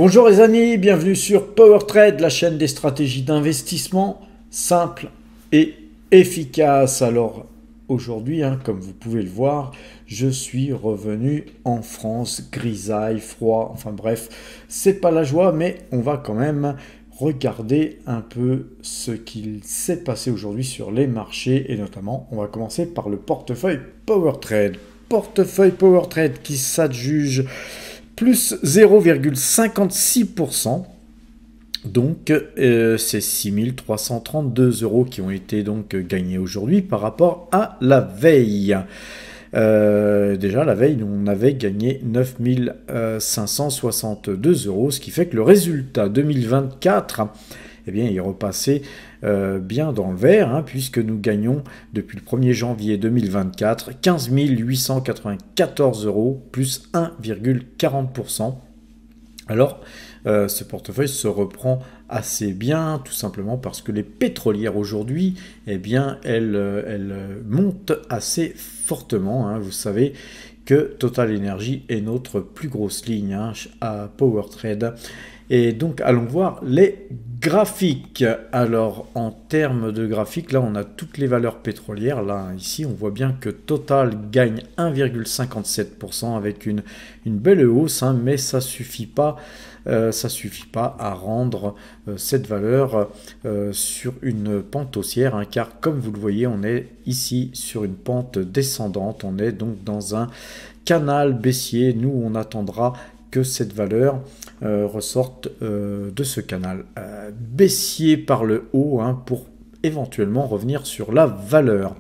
Bonjour les amis, bienvenue sur PowerTrade, la chaîne des stratégies d'investissement simples et efficaces. Alors aujourd'hui, comme vous pouvez le voir, je suis revenu en France, grisaille, froid, enfin bref, c'est pas la joie, mais on va quand même regarder un peu ce qu'il s'est passé aujourd'hui sur les marchés et notamment, on va commencer par le portefeuille PowerTrade. Portefeuille PowerTrade qui s'adjuge plus 0,56%. Donc, c'est 6 332 € qui ont été donc gagnés aujourd'hui par rapport à la veille. Déjà, la veille, on avait gagné 9 562 €, ce qui fait que le résultat 2024, eh bien, il est repassé bien dans le vert, puisque nous gagnons depuis le 1er janvier 2024 15 894 €, plus 1,40%. Alors, ce portefeuille se reprend assez bien, tout simplement parce que les pétrolières aujourd'hui, eh bien, elles montent assez fortement. Vous savez que Total Energy est notre plus grosse ligne à PowerTrade. Et donc, allons voir les graphiques. Alors, en termes de graphiques, là, on a toutes les valeurs pétrolières. Là, ici, on voit bien que Total gagne 1,57% avec une belle hausse, mais ça ne suffit pas. Ça suffit pas à rendre cette valeur sur une pente haussière, car comme vous le voyez, on est ici sur une pente descendante. On est donc dans un canal baissier. Nous, on attendra que cette valeur ressorte de ce canal baissier par le haut pour éventuellement revenir sur la valeur.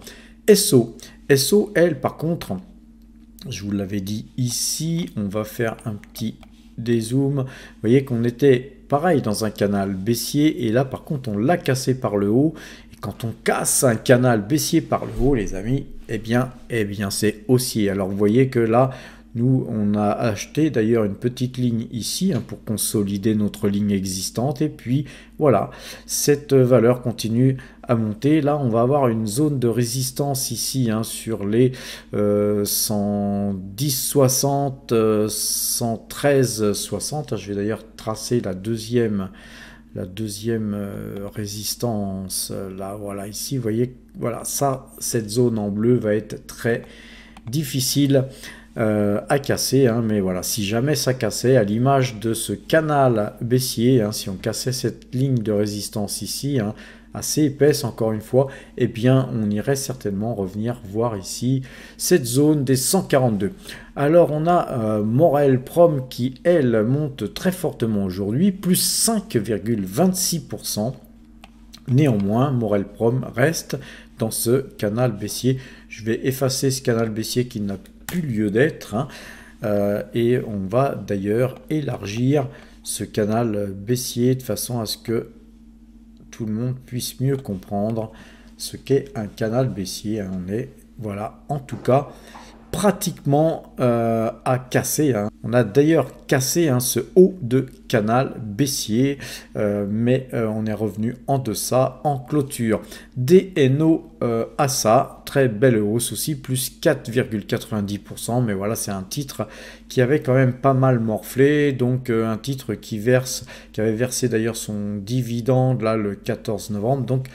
SO, elle, par contre, je vous l'avais dit ici, on va faire un petit dézoom. Vous voyez qu'on était pareil dans un canal baissier et là, par contre, on l'a cassé par le haut. Et quand on casse un canal baissier par le haut, les amis, eh bien c'est haussier. Alors, vous voyez que là, nous, on a acheté d'ailleurs une petite ligne ici pour consolider notre ligne existante. Et puis, voilà, cette valeur continue à monter. Là, on va avoir une zone de résistance ici sur les 110,60, 113,60. Je vais d'ailleurs tracer la deuxième résistance. Là, voilà, ici, vous voyez, voilà, cette zone en bleu va être très difficile à casser, mais voilà, si jamais ça cassait, à l'image de ce canal baissier, si on cassait cette ligne de résistance ici, assez épaisse encore une fois, eh bien on irait certainement revenir voir ici cette zone des 142. Alors on a Morel Prom qui elle monte très fortement aujourd'hui, plus 5,26%. Néanmoins, Morel Prom reste dans ce canal baissier. Je vais effacer ce canal baissier qui n'a plus lieu d'être, et on va d'ailleurs élargir ce canal baissier de façon à ce que tout le monde puisse mieux comprendre ce qu'est un canal baissier. On est, voilà, en tout cas pratiquement à casser. On a d'ailleurs cassé ce haut de canal baissier, mais on est revenu en deçà en clôture. DNO ASA, très belle hausse aussi, plus 4,90%, mais voilà, c'est un titre qui avait quand même pas mal morflé, donc un titre qui avait versé d'ailleurs son dividende là le 14 novembre, donc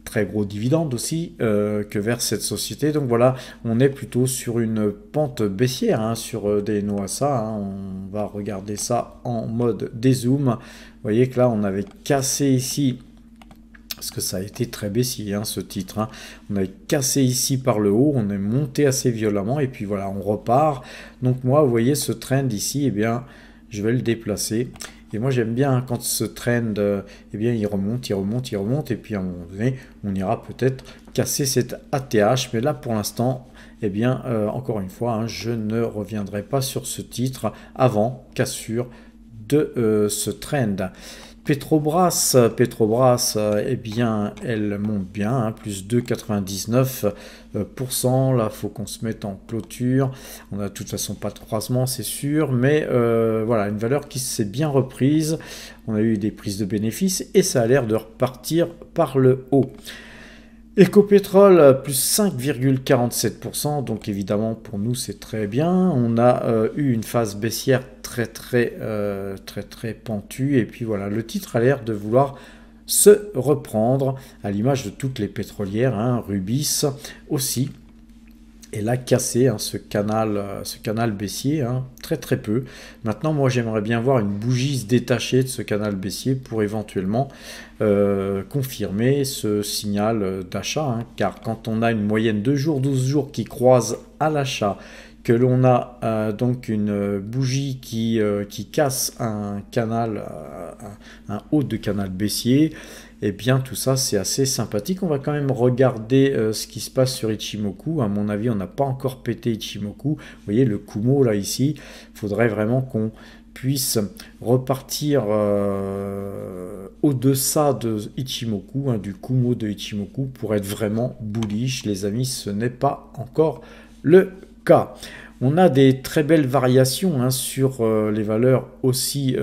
très gros dividende aussi que verse cette société. Donc voilà, on est plutôt sur une pente baissière sur des NOASA. On va regarder ça en mode dézoom. Vous voyez que là, on avait cassé ici, parce que ça a été très baissier ce titre. On avait cassé ici par le haut, on est monté assez violemment et puis voilà, on repart. Donc moi, vous voyez ce trend ici, eh bien, je vais le déplacer. Et moi, j'aime bien quand ce trend, eh bien, il remonte, et puis à un moment donné, on ira peut-être casser cette ATH. Mais là, pour l'instant, eh bien, encore une fois, je ne reviendrai pas sur ce titre avant cassure de ce trend. Petrobras, eh bien, elle monte bien, plus 2,99%. Là, il faut qu'on se mette en clôture. On n'a de toute façon pas de croisement, c'est sûr, mais voilà, une valeur qui s'est bien reprise. On a eu des prises de bénéfices et ça a l'air de repartir par le haut. Ecopétrol, plus 5,47%, donc évidemment pour nous c'est très bien. On a eu une phase baissière très pentu. Et puis voilà, le titre a l'air de vouloir se reprendre à l'image de toutes les pétrolières, hein, Rubis aussi. Et là, cassé hein, ce canal baissier, hein, très peu. Maintenant, moi, j'aimerais bien voir une bougie se détacher de ce canal baissier pour éventuellement confirmer ce signal d'achat. Hein, car quand on a une moyenne 2 jours, 12 jours qui croise à l'achat, que l'on a donc une bougie qui casse un canal, un haut de canal baissier, et bien tout ça c'est assez sympathique. On va quand même regarder ce qui se passe sur Ichimoku. À mon avis, on n'a pas encore pété Ichimoku. Vous voyez le Kumo là ici, il faudrait vraiment qu'on puisse repartir au-deçà de Ichimoku, hein, du Kumo de Ichimoku, pour être vraiment bullish. Les amis, ce n'est pas encore le cas. On a des très belles variations hein, sur les valeurs aussi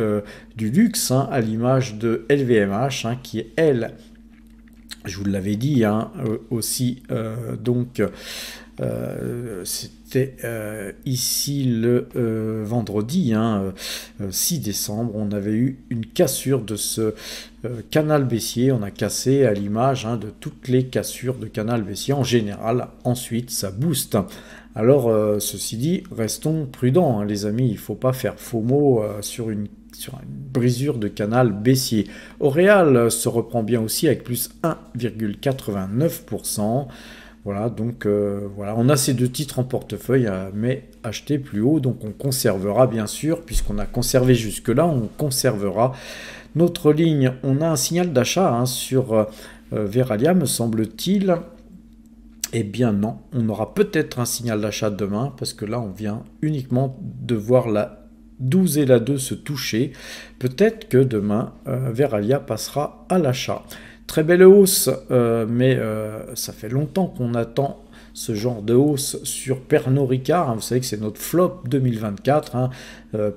du luxe, hein, à l'image de LVMH, hein, qui est, elle, je vous l'avais dit, hein, aussi, donc, c'était ici le vendredi, hein, 6 décembre, on avait eu une cassure de ce canal baissier. On a cassé à l'image hein, de toutes les cassures de canal baissier en général. Ensuite, ça booste. Alors, ceci dit, restons prudents, hein, les amis. Il ne faut pas faire FOMO sur une brisure de canal baissier. Auréal se reprend bien aussi avec plus 1,89%. Voilà, donc voilà, on a ces deux titres en portefeuille, mais achetés plus haut. Donc on conservera bien sûr, puisqu'on a conservé jusque-là, on conservera notre ligne. On a un signal d'achat hein, sur Verallia, me semble-t-il. Eh bien non, on aura peut-être un signal d'achat demain, parce que là on vient uniquement de voir la 12 et la 2 se toucher. Peut-être que demain, Verallia passera à l'achat. Très belle hausse, mais ça fait longtemps qu'on attend ce genre de hausse sur Pernod Ricard. Hein. Vous savez que c'est notre flop 2024, hein,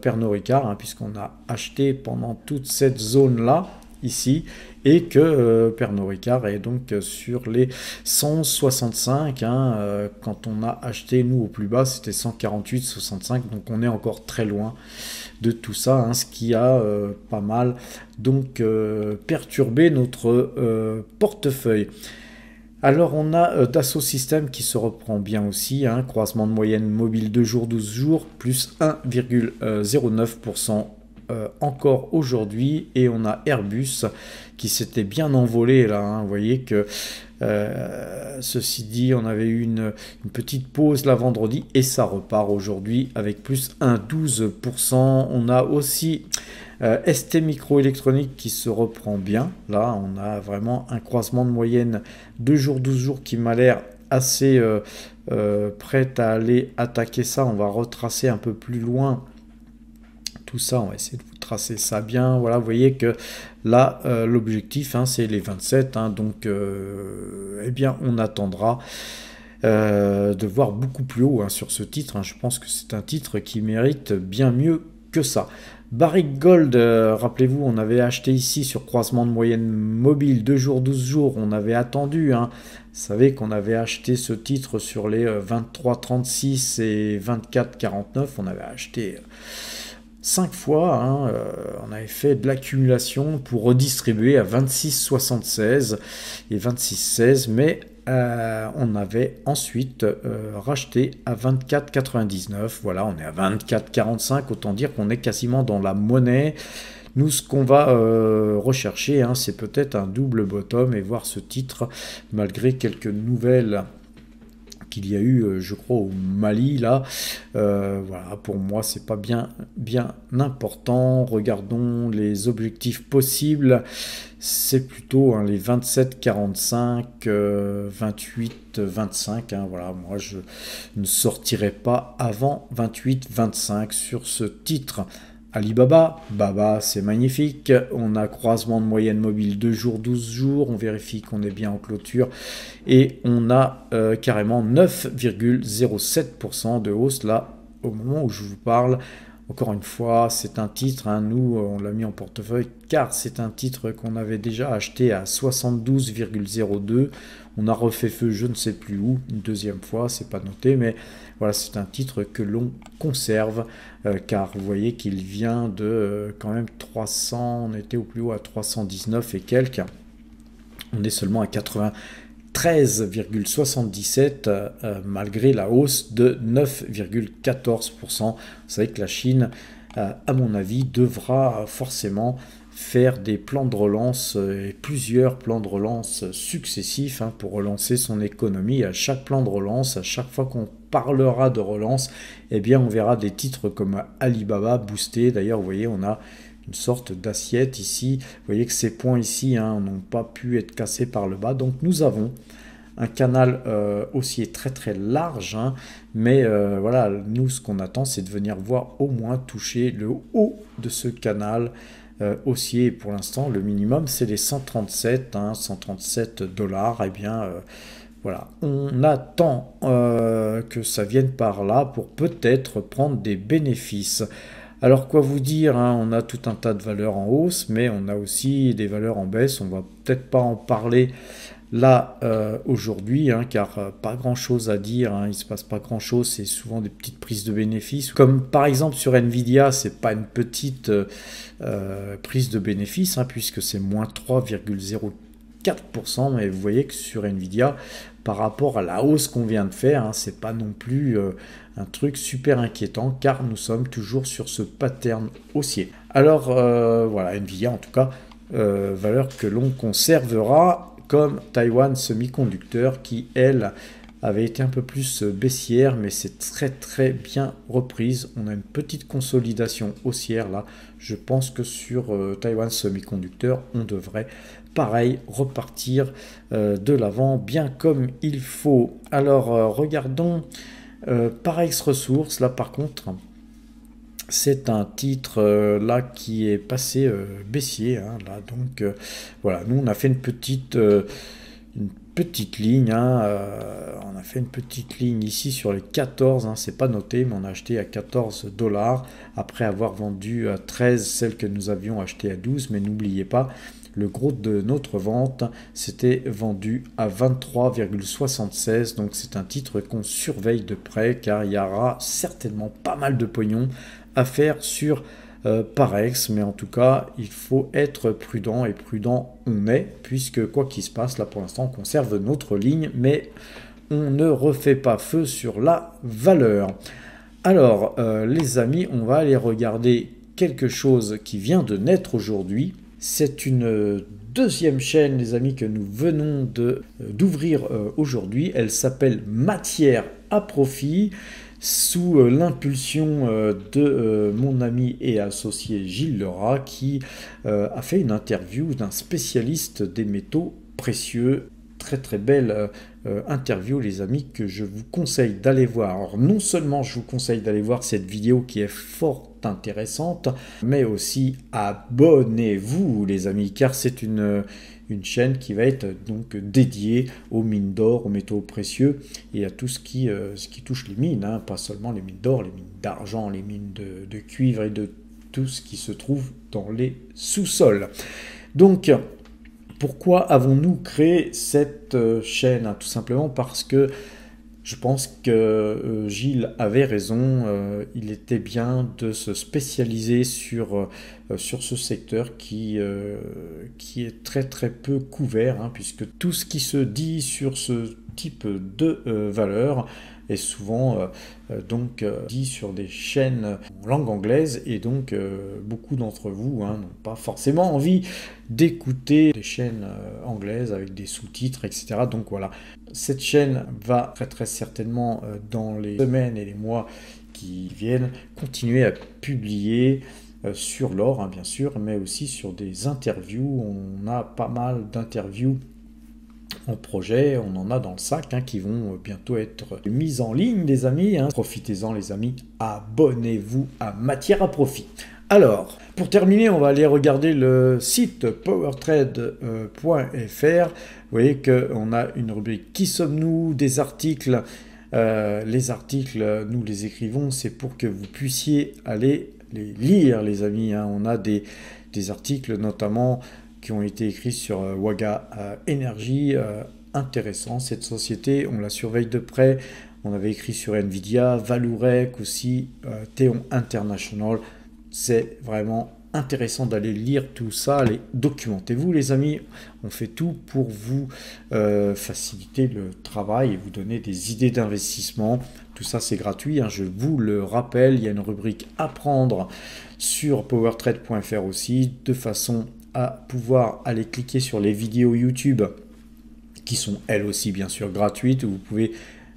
Pernod Ricard, hein, puisqu'on a acheté pendant toute cette zone-là, ici, et que Pernod Ricard est donc sur les 165, hein, quand on a acheté, nous, au plus bas, c'était 148,65, donc on est encore très loin de tout ça, hein, ce qui a pas mal donc perturbé notre portefeuille. Alors on a Dassault Systèmes qui se reprend bien aussi, hein, croisement de moyenne mobile 2 jours, 12 jours, plus 1,09% encore aujourd'hui, et on a Airbus qui s'était bien envolé là, hein. Vous voyez que ceci dit, on avait eu une petite pause là vendredi et ça repart aujourd'hui avec plus 1,12%. On a aussi ST Microélectronique qui se reprend bien. Là, on a vraiment un croisement de moyenne 2 jours, 12 jours qui m'a l'air assez prêt à aller attaquer ça. On va retracer un peu plus loin tout ça, on va essayer de vous tracer ça bien. Voilà, vous voyez que là, l'objectif, hein, c'est les 27. Hein, donc, eh bien, on attendra de voir beaucoup plus haut hein, sur ce titre. Hein. Je pense que c'est un titre qui mérite bien mieux que ça. Barrick Gold, rappelez-vous, on avait acheté ici sur croisement de moyenne mobile 2 jours, 12 jours. On avait attendu. Hein. Vous savez qu'on avait acheté ce titre sur les 23,36 et 24,49. On avait acheté 5 fois, hein, on avait fait de l'accumulation pour redistribuer à 26,76 et 26,16, mais on avait ensuite racheté à 24,99. Voilà, on est à 24,45, autant dire qu'on est quasiment dans la monnaie. Nous, ce qu'on va rechercher, hein, c'est peut-être un double bottom et voir ce titre, malgré quelques nouvelles qu'il y a eu, je crois, au Mali, là. Voilà, pour moi, c'est pas bien important. Regardons les objectifs possibles. C'est plutôt hein, les 27, 45, 28, 25. Hein, voilà, moi, je ne sortirai pas avant 28, 25 sur ce titre. Alibaba, Baba, c'est magnifique. On a croisement de moyenne mobile 2 jours, 12 jours. On vérifie qu'on est bien en clôture. Et on a carrément 9,07% de hausse là, au moment où je vous parle. Encore une fois, c'est un titre, hein, nous on l'a mis en portefeuille car c'est un titre qu'on avait déjà acheté à 72,02. On a refait feu je ne sais plus où, une deuxième fois, c'est pas noté, mais voilà, c'est un titre que l'on conserve car vous voyez qu'il vient de quand même 300, on était au plus haut à 319 et quelques. On est seulement à 93,77 malgré la hausse de 9,14%. Vous savez que la Chine, à mon avis, devra forcément faire des plans de relance et plusieurs plans de relance successifs pour relancer son économie. À chaque plan de relance, à chaque fois qu'on parlera de relance, eh bien on verra des titres comme Alibaba booster. D'ailleurs, vous voyez, on a une sorte d'assiette ici. Vous voyez que ces points ici n'ont pas pu être cassés par le bas. Donc nous avons un canal haussier très très large, mais voilà, nous ce qu'on attend c'est de venir voir au moins toucher le haut de ce canal haussier. Pour l'instant le minimum c'est les 137, 137 dollars. Et bien voilà, on attend que ça vienne par là pour peut-être prendre des bénéfices. Alors quoi vous dire, on a tout un tas de valeurs en hausse, mais on a aussi des valeurs en baisse. On va peut-être pas en parler là aujourd'hui, car pas grand chose à dire, il se passe pas grand chose, c'est souvent des petites prises de bénéfices, comme par exemple sur Nvidia, c'est pas une petite prise de bénéfice, puisque c'est moins 3,04%, mais vous voyez que sur Nvidia, par rapport à la hausse qu'on vient de faire, c'est pas non plus un truc super inquiétant, car nous sommes toujours sur ce pattern haussier. Alors voilà, Nvidia en tout cas, valeur que l'on conservera, comme Taiwan Semiconductor qui, elle, avait été un peu plus baissière, mais c'est très très bien reprise. On a une petite consolidation haussière là. Je pense que sur Taiwan Semiconductor, on devrait pareil repartir de l'avant bien comme il faut. Alors regardons Parex Ressources, là par contre. C'est un titre là qui est passé baissier, là, donc voilà, nous on a fait une petite ligne, on a fait une petite ligne ici sur les 14, c'est pas noté, mais on a acheté à 14 dollars après avoir vendu à 13 celle que nous avions acheté à 12, mais n'oubliez pas, le gros de notre vente, c'était vendu à 23,76. Donc c'est un titre qu'on surveille de près car il y aura certainement pas mal de pognon à faire sur Parex. Mais en tout cas, il faut être prudent et prudent on est, puisque quoi qu'il se passe, là pour l'instant on conserve notre ligne, mais on ne refait pas feu sur la valeur. Alors les amis, on va aller regarder quelque chose qui vient de naître aujourd'hui. C'est une deuxième chaîne, les amis, que nous venons d'ouvrir aujourd'hui. Elle s'appelle Matière à profit, sous l'impulsion de mon ami et associé Gilles Lerat, qui a fait une interview d'un spécialiste des métaux précieux. Très très belle interview, les amis, que je vous conseille d'aller voir. Alors non seulement je vous conseille d'aller voir cette vidéo qui est fort intéressante, mais aussi abonnez-vous, les amis, car c'est une chaîne qui va être donc dédiée aux mines d'or, aux métaux précieux et à tout ce qui touche les mines, pas seulement les mines d'or, les mines d'argent, les mines de cuivre et de tout ce qui se trouve dans les sous-sols. Donc pourquoi avons-nous créé cette chaîne? Tout simplement parce que je pense que Gilles avait raison, il était bien de se spécialiser sur ce secteur qui est très très peu couvert, puisque tout ce qui se dit sur ce type de valeur est souvent dit sur des chaînes en langue anglaise, et donc beaucoup d'entre vous n'ont pas forcément envie d'écouter des chaînes anglaises avec des sous-titres, etc. Donc voilà, cette chaîne va très très certainement dans les semaines et les mois qui viennent continuer à publier sur l'or, bien sûr, mais aussi sur des interviews. On a pas mal d'interviews en projet, on en a dans le sac qui vont bientôt être mises en ligne, les amis. Profitez-en, les amis, abonnez-vous à Matière à profit. Alors, pour terminer, on va aller regarder le site powertrade.fr. Vous voyez qu'on a une rubrique Qui sommes-nous, des articles. Les articles, nous les écrivons, c'est pour que vous puissiez aller les lire, les amis, hein. On a des articles notamment qui ont été écrits sur Waga Energy, intéressant. Cette société, on la surveille de près. On avait écrit sur Nvidia, Vallourec aussi, Theon International. C'est vraiment intéressant d'aller lire tout ça. Allez, documentez-vous les amis. On fait tout pour vous faciliter le travail et vous donner des idées d'investissement. Tout ça c'est gratuit, hein, je vous le rappelle. Il y a une rubrique apprendre sur powertrade.fr aussi, de façon à pouvoir aller cliquer sur les vidéos YouTube qui sont elles aussi bien sûr gratuites, où vous pouvez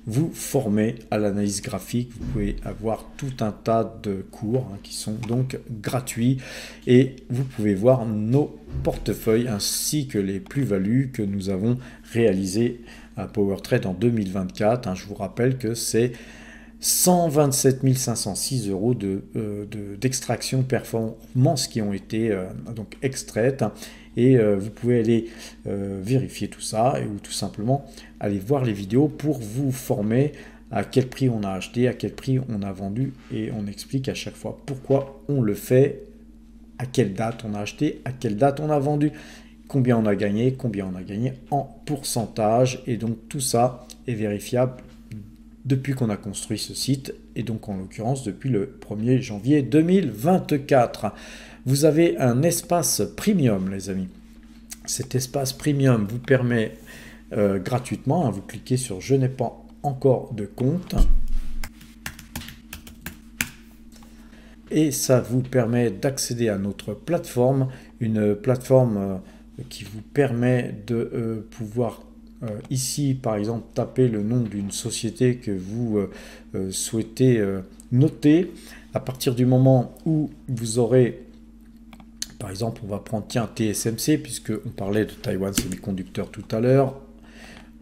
vous former à l'analyse graphique. Vous pouvez avoir tout un tas de cours qui sont donc gratuits et vous pouvez voir nos portefeuilles ainsi que les plus-values que nous avons réalisées à PowerTrade en 2024. Je vous rappelle que c'est 127 506 € d'extraction performance qui ont été donc extraites. Et vous pouvez aller vérifier tout ça ou tout simplement aller voir les vidéos pour vous former à quel prix on a acheté, à quel prix on a vendu, et on explique à chaque fois pourquoi on le fait, à quelle date on a acheté, à quelle date on a vendu, combien on a gagné en pourcentage. Et donc tout ça est vérifiable depuis qu'on a construit ce site, et donc en l'occurrence depuis le 1er janvier 2024. Vous avez un espace premium les amis. Cet espace premium vous permet gratuitement, vous cliquez sur je n'ai pas encore de compte et ça vous permet d'accéder à notre plateforme, une plateforme qui vous permet de pouvoir ici par exemple taper le nom d'une société que vous souhaitez noter. À partir du moment où vous aurez, par exemple, on va prendre tiens TSMC, puisqu'on parlait de Taiwan Semiconductor tout à l'heure.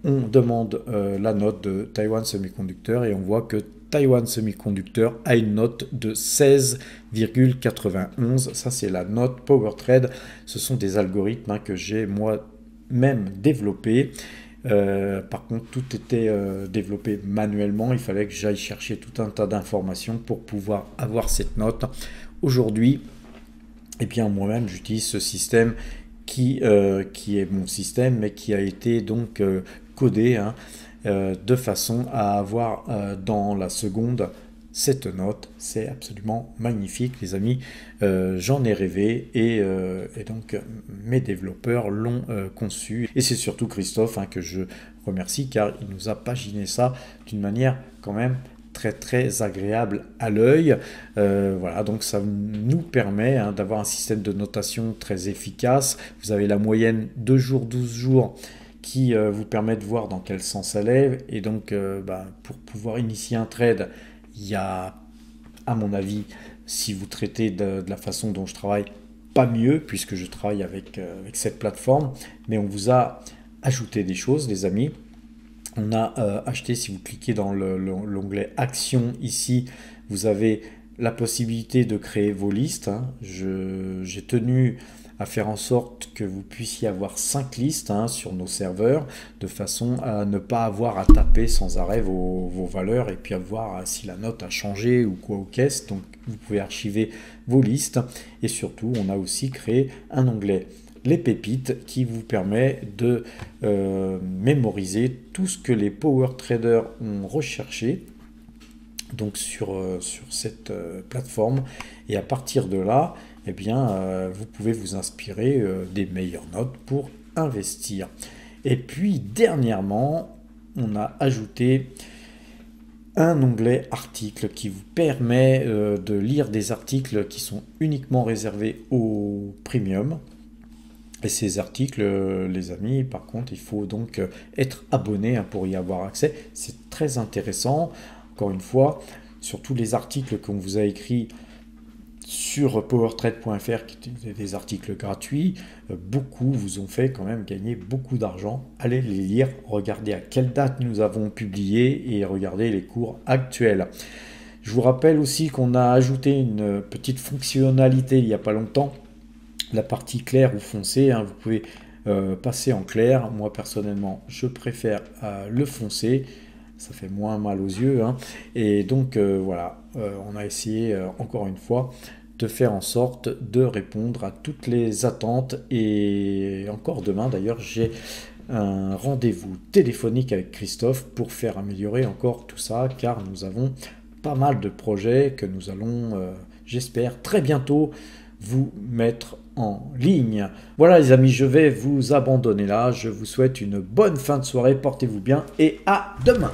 On demande la note de Taiwan Semiconductor et on voit que Taiwan Semiconductor a une note de 16,91. Ça, c'est la note PowerTrade. Ce sont des algorithmes que j'ai moi-même développés. Par contre, tout était développé manuellement. Il fallait que j'aille chercher tout un tas d'informations pour pouvoir avoir cette note. Aujourd'hui, eh bien, moi-même, j'utilise ce système qui est mon système, mais qui a été donc codé de façon à avoir dans la seconde cette note. C'est absolument magnifique, les amis. J'en ai rêvé et donc mes développeurs l'ont conçu. Et c'est surtout Christophe que je remercie, car il nous a paginé ça d'une manière quand même très agréable à l'œil. Voilà, donc ça nous permet d'avoir un système de notation très efficace. Vous avez la moyenne 2 jours, 12 jours qui vous permet de voir dans quel sens elle est. Et donc pour pouvoir initier un trade, il y a, à mon avis, si vous traitez de la façon dont je travaille, pas mieux, puisque je travaille avec cette plateforme. Mais on vous a ajouté des choses, les amis. On a acheté, si vous cliquez dans l'onglet Action ici, vous avez la possibilité de créer vos listes. J'ai tenu à faire en sorte que vous puissiez avoir 5 listes sur nos serveurs, de façon à ne pas avoir à taper sans arrêt vos valeurs et puis à voir si la note a changé ou quoi ou qu'est-ce. Donc vous pouvez archiver vos listes, et surtout on a aussi créé un onglet les pépites qui vous permet de mémoriser tout ce que les power traders ont recherché donc sur cette plateforme, et à partir de là, eh bien, vous pouvez vous inspirer des meilleures notes pour investir. Et puis dernièrement, on a ajouté un onglet articles qui vous permet de lire des articles qui sont uniquement réservés au premium. Et ces articles, les amis, par contre, il faut donc être abonné pour y avoir accès. C'est très intéressant. Encore une fois, sur tous les articles qu'on vous a écrits sur powertrade.fr, qui étaient des articles gratuits, beaucoup vous ont fait quand même gagner beaucoup d'argent. Allez les lire, regardez à quelle date nous avons publié et regardez les cours actuels. Je vous rappelle aussi qu'on a ajouté une petite fonctionnalité il n'y a pas longtemps, la partie claire ou foncé. Vous pouvez passer en clair. Moi personnellement, je préfère le foncé. ça fait moins mal aux yeux, hein. Et donc voilà, on a essayé encore une fois de faire en sorte de répondre à toutes les attentes. Et encore demain d'ailleurs, j'ai un rendez-vous téléphonique avec Christophe pour faire améliorer encore tout ça, car nous avons pas mal de projets que nous allons, j'espère, très bientôt vous mettre en ligne. Voilà les amis, je vais vous abandonner là. Je vous souhaite une bonne fin de soirée, portez-vous bien et à demain.